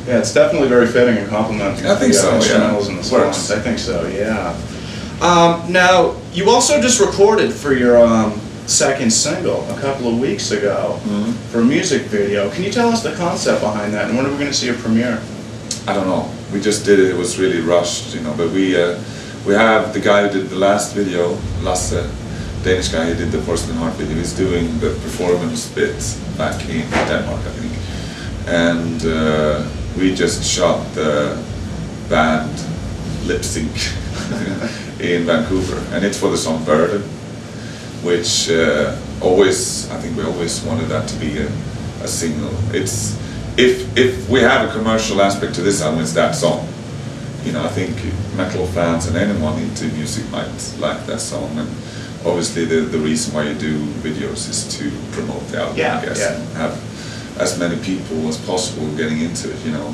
Yeah, it's definitely very fitting and complimenting. I think so, instrumentals and the songs. I think so, yeah. Now, you also just recorded for your second single a couple of weeks ago for a music video. Can you tell us the concept behind that, and when are we going to see a premiere? I don't know. We just did it. It was really rushed, you know. But we have the guy who did the last video, Lasse, Danish guy who did the Porcelain Heart video. He's doing the performance bits back in Denmark, I think. And we just shot the band lip sync in Vancouver, and it's for the song Burden, which I think we always wanted that to be a single. It's if we have a commercial aspect to this album, it's that song. You know, I think metal fans and anyone into music might like that song, and obviously the reason why you do videos is to promote the album, I guess, and have as many people as possible getting into it, you know.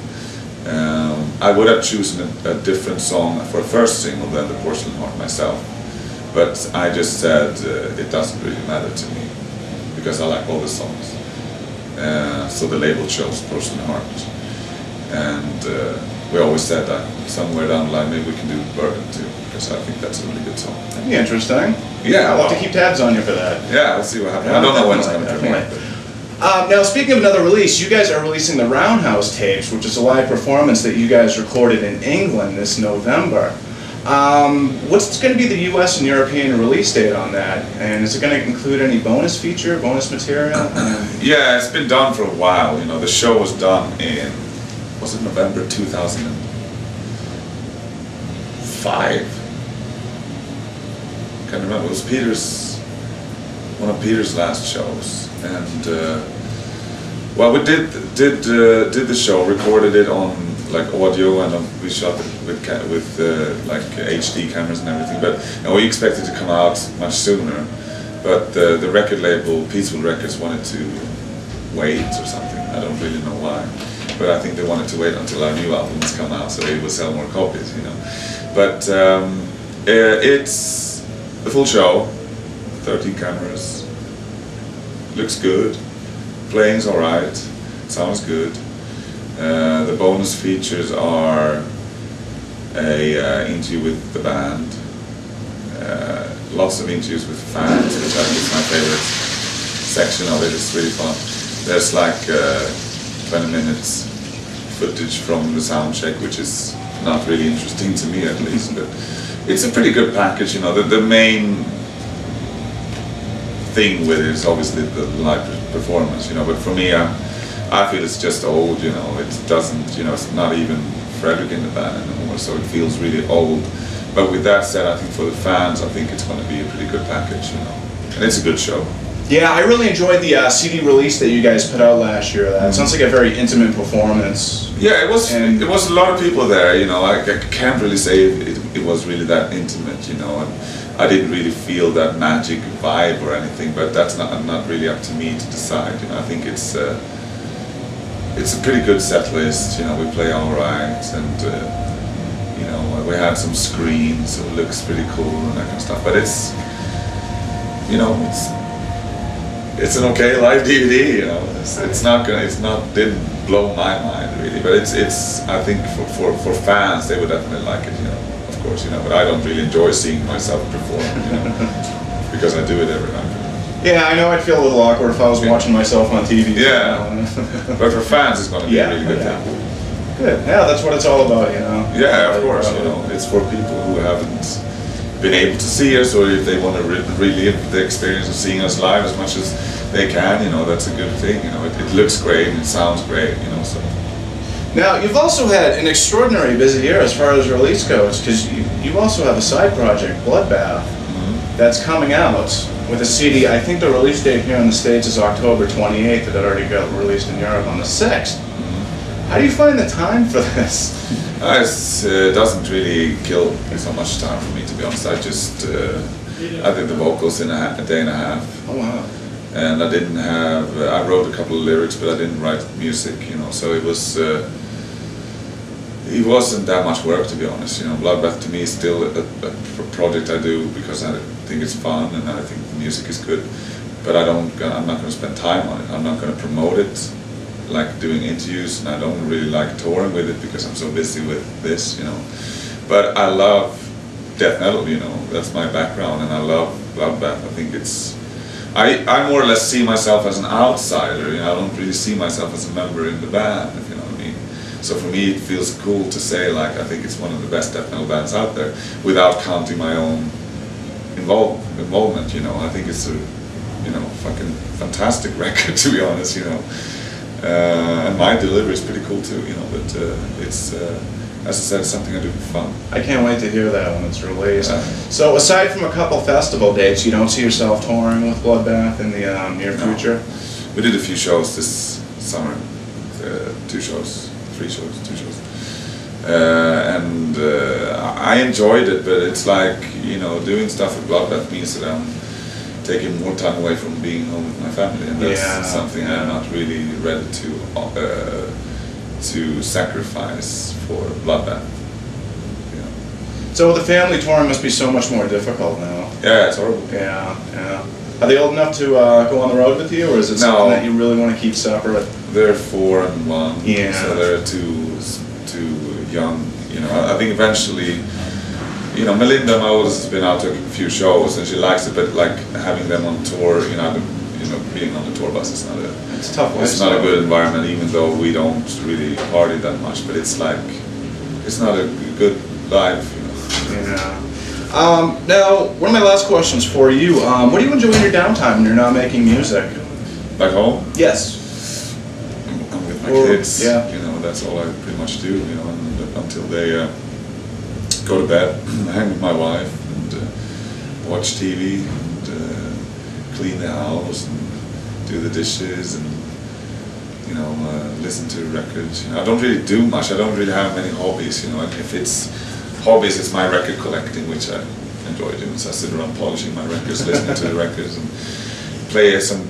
I would have chosen a different song for a first single than the Porcelain Heart myself, but I just said it doesn't really matter to me because I like all the songs. So the label chose Porcelain Heart, and we always said that somewhere down the line maybe we can do Burden too, because I think that's a really good song. That'd be interesting. Yeah, I'll have to keep tabs on you for that. Yeah, let's see what happens. I don't know when it's going to premiere. Now, speaking of another release, you guys are releasing the Roundhouse tapes, which is a live performance that you guys recorded in England this November. What's going to be the US and European release date on that? And is it going to include any bonus feature, bonus material? Yeah, it's been done for a while. You know, the show was done in, was it November 2005? I can't remember. It was one of Peter's last shows, and well, we did the show, recorded it on like audio, and we shot it with like HD cameras and everything. And we expected to come out much sooner, but the record label Peaceful Records wanted to wait or something. I don't really know why, but I think they wanted to wait until our new albums come out so they would sell more copies, you know. But it's the full show. 13 cameras, looks good, playing's alright, sounds good. The bonus features are a interview with the band, lots of interviews with fans, which I think is my favorite section of it. It's really fun. There's like 20 minutes footage from the sound check, which is not really interesting to me at least, but it's a pretty good package, you know. The main thing with it is obviously the live performance, you know, but for me, I feel it's just old, you know. It doesn't, you know, it's not even Fredrik in the band anymore, so it feels really old. But with that said, I think for the fans, I think it's going to be a pretty good package, you know, and it's a good show. Yeah, I really enjoyed the CD release that you guys put out last year. That sounds like a very intimate performance. Yeah, it was. It was a lot of people there, you know. I can't really say it was really that intimate, you know. And I didn't really feel that magic vibe or anything, but that's not really up to me to decide. You know, I think it's a pretty good set list. You know, we play all right, and you know, we had some screens, so it looks pretty cool and that kind of stuff. But it's, you know, it's an okay live DVD. You know, didn't blow my mind really, but it's I think for fans they would definitely like it. You know. Of course, you know, but I don't really enjoy seeing myself perform, you know, because I do it every night. Yeah, I know I'd feel a little awkward if I was watching myself on TV. Yeah, but for fans it's going to be a really good thing. Good, yeah, that's what it's all about, you know. Yeah, of course, you know, it's for people who haven't been able to see us, or if they want to relive the experience of seeing us live as much as they can, you know, that's a good thing, you know. It looks great and it sounds great, you know, so. Now, you've also had an extraordinary busy year as far as release goes, because you also have a side project, Bloodbath, that's coming out with a CD. I think the release date here in the States is October 28th, that already got released in Europe on the 6th. How do you find the time for this? It doesn't really kill so much time for me, to be honest. I just, I did the vocals in a day and a half. Oh, wow. And I didn't have, I wrote a couple of lyrics, but I didn't write music, you know, so it wasn't that much work, to be honest. You know, Bloodbath to me is still a project I do because I think it's fun and I think the music is good, but I'm not going to spend time on it. I'm not going to promote it like doing interviews, and I don't really like touring with it because I'm so busy with this, you know. But I love death metal, you know. That's my background, and I love Bloodbath. I think it's. I more or less see myself as an outsider. You know, I don't really see myself as a member in the band, if you know what I mean. So for me, it feels cool to say, like, I think it's one of the best death metal bands out there, without counting my own involvement. You know, I think it's a, you know, fucking fantastic record, to be honest. You know, and my delivery is pretty cool too. You know, but it's. As I said, it's something I do for fun. I can't wait to hear that when it's released. Yeah. So aside from a couple festival dates, you don't see yourself touring with Bloodbath in the near future? We did a few shows this summer, 2 shows, 3 shows, 2 shows. And I enjoyed it, but it's like, you know, doing stuff with Bloodbath means that I'm taking more time away from being home with my family, and that's something I'm not really ready to sacrifice for Bloodbath. You know. So the family touring must be so much more difficult now. Yeah, it's horrible. Yeah, yeah. Are they old enough to go on the road with you, or is it something that you really want to keep separate? They're 4 and 1, yeah. So they're too young. You know, I think eventually, you know, Melinda, my oldest, has been out to a few shows and she likes it, but like having them on tour, you know, being on the tour bus is not a. It's tough. It's not a good environment, even though we don't really party that much. But it's like, it's not a good life, you know. Yeah. Now, one of my last questions for you. What do you enjoy in your downtime when you're not making music? Back home? Yes. I'm with my kids. Yeah. You know, that's all I pretty much do. You know, until they go to bed, hang with my wife, and watch TV, and clean the house, and do the dishes, and you know, listen to records. You know, I don't really do much. I don't really have many hobbies. You know, if it's hobbies, it's my record collecting, which I enjoy doing. So I sit around polishing my records, listening to the records, and play some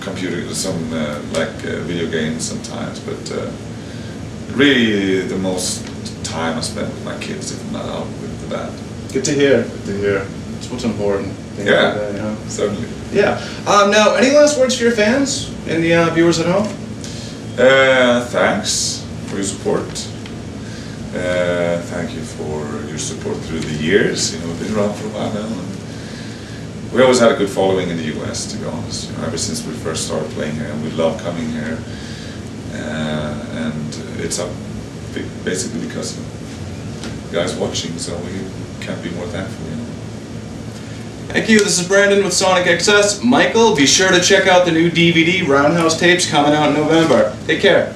video games sometimes. But really, the most time I spend with my kids, if I'm not out with the band. Good to hear. Good to hear. That's what's important. Yeah, that, you know? certainly. Yeah. Now, any last words for your fans and the viewers at home? Thanks for your support. Thank you for your support through the years. You know, we've been around for a while now, and we always had a good following in the US, to be honest. You know, ever since we first started playing here, and we love coming here. And it's up basically because of you guys watching, so we can't be more thankful. You know. Thank you. This is Brandon with Sonic XS. Michael, be sure to check out the new DVD Roundhouse Tapes coming out in November. Take care.